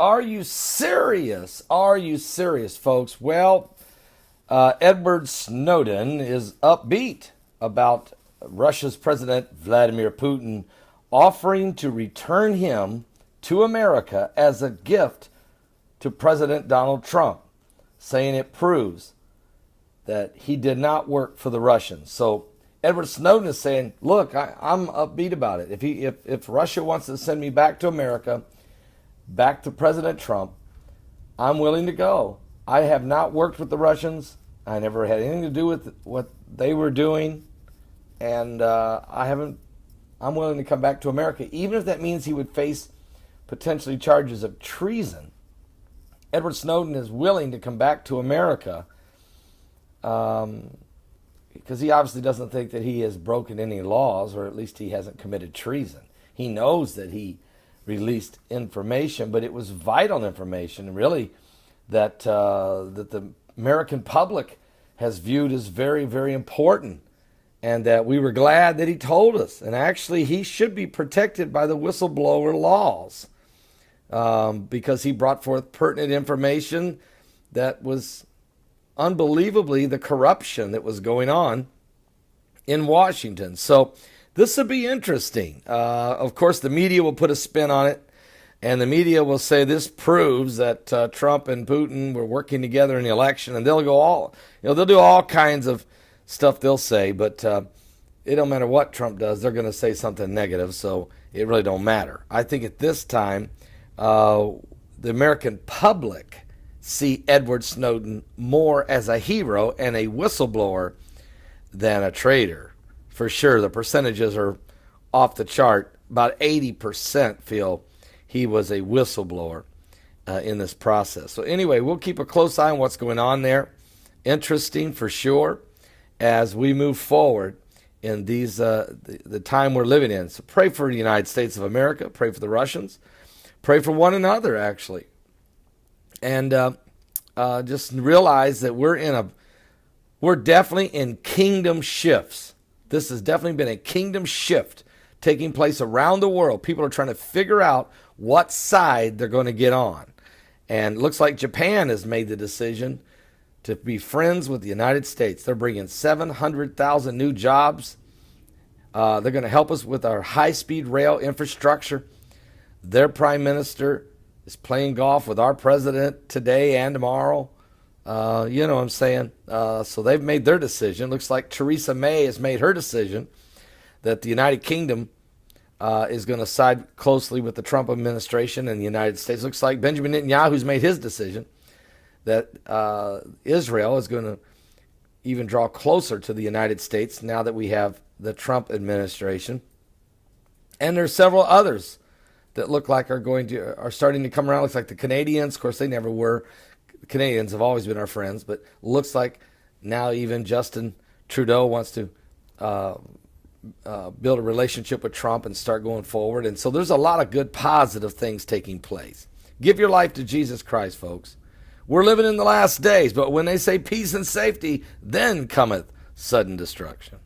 Are you serious? Are you serious, folks? Well, Edward Snowden is upbeat about Russia's President Vladimir Putin offering to return him to America as a gift to President Donald Trump, saying it proves that he did not work for the Russians. So Edward Snowden is saying, look, I'm upbeat about it. If Russia wants to send me back to America, back to President Trump, I'm willing to go. I have not worked with the Russians. I never had anything to do with what they were doing. And I'm willing to come back to America, even if that means he would face potentially charges of treason. Edward Snowden is willing to come back to America because he obviously doesn't think that he has broken any laws, or at least he hasn't committed treason. He knows that he released information, but it was vital information, really, that the American public has viewed as very, very important, and that we were glad that he told us. And actually, he should be protected by the whistleblower laws because he brought forth pertinent information that was unbelievably the corruption that was going on in Washington. So this will be interesting. Of course, the media will put a spin on it, and the media will say this proves that Trump and Putin were working together in the election, and they'll do all kinds of stuff they'll say, but it don't matter what Trump does, they're going to say something negative, so it really don't matter. I think at this time, the American public see Edward Snowden more as a hero and a whistleblower than a traitor. For sure, the percentages are off the chart. About 80% feel he was a whistleblower in this process. So anyway, we'll keep a close eye on what's going on there. Interesting for sure as we move forward in these the time we're living in. So pray for the United States of America. Pray for the Russians. Pray for one another, actually. And just realize that we're definitely in kingdom shifts. This has definitely been a kingdom shift taking place around the world. People are trying to figure out what side they're going to get on. And it looks like Japan has made the decision to be friends with the United States. They're bringing 700,000 new jobs. They're going to help us with our high-speed rail infrastructure. Their prime minister is playing golf with our president today and tomorrow. You know what I'm saying? So they've made their decision. Looks like Theresa May has made her decision that the United Kingdom is going to side closely with the Trump administration and the United States. Looks like Benjamin Netanyahu's made his decision that Israel is going to even draw closer to the United States now that we have the Trump administration. And there's several others that look like are starting to come around. Looks like the Canadians, of course, they never were. The Canadians have always been our friends, but looks like now even Justin Trudeau wants to build a relationship with Trump and start going forward. And so there's a lot of good, positive things taking place. Give your life to Jesus Christ, folks. We're living in the last days, but when they say peace and safety, then cometh sudden destruction.